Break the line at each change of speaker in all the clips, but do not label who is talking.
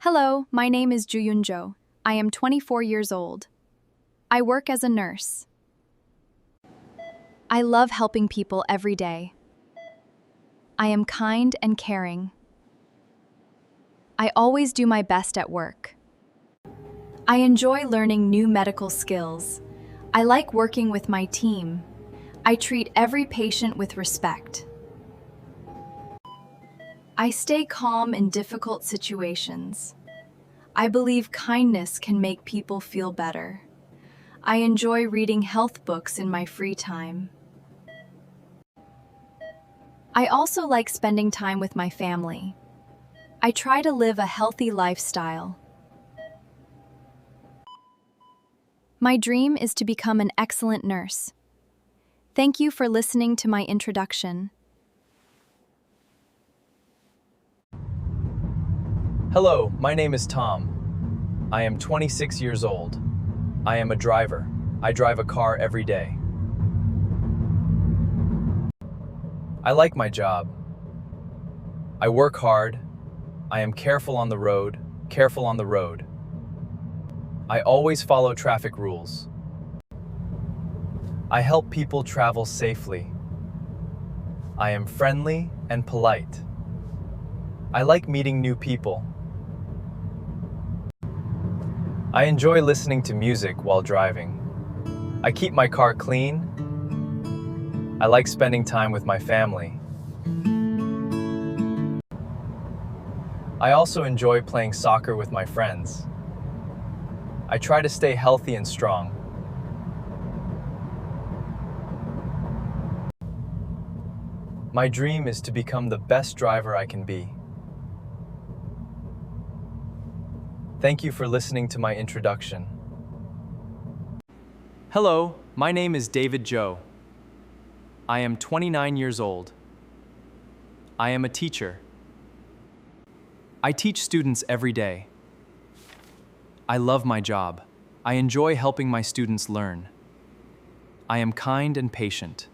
Hello, my name is Juyun Jo. I am 24 years old. I work as a nurse. I love helping people every day. I am kind and caring. I always do my best at work. I enjoy learning new medical skills. I like working with my team. I treat every patient with respect. I stay calm in difficult situations. I believe kindness can make people feel better. I enjoy reading health books in my free time. I also like spending time with my family. I try to live a healthy lifestyle. My dream is to become an excellent nurse. Thank you for listening to my introduction.
Hello, my name is Tom. I am 26 years old. I am a driver. I drive a car every day. I like my job. I work hard. I am careful on the road. I always follow traffic rules. I help people travel safely. I am friendly and polite. I like meeting new people. I enjoy listening to music while driving. I keep my car clean. I like spending time with my family. I also enjoy playing soccer with my friends. I try to stay healthy and strong. My dream is to become the best driver I can be. Thank you for listening to my introduction. Hello, my name is David Joe. I am 29 years old. I am a teacher. I teach students every day. I love my job. I enjoy helping my students learn. I am kind and patient.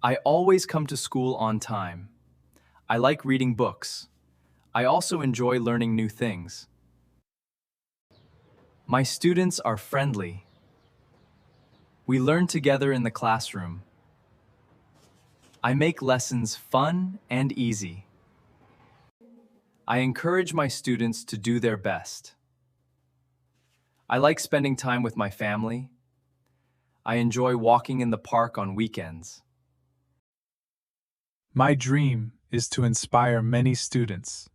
I always come to school on time. I like reading books. I also enjoy learning new things. My students are friendly. We learn together in the classroom. I make lessons fun and easy. I encourage my students to do their best. I like spending time with my family. I enjoy walking in the park on weekends.
My dream is to inspire many students.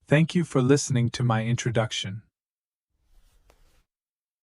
Thank you for listening to my introduction.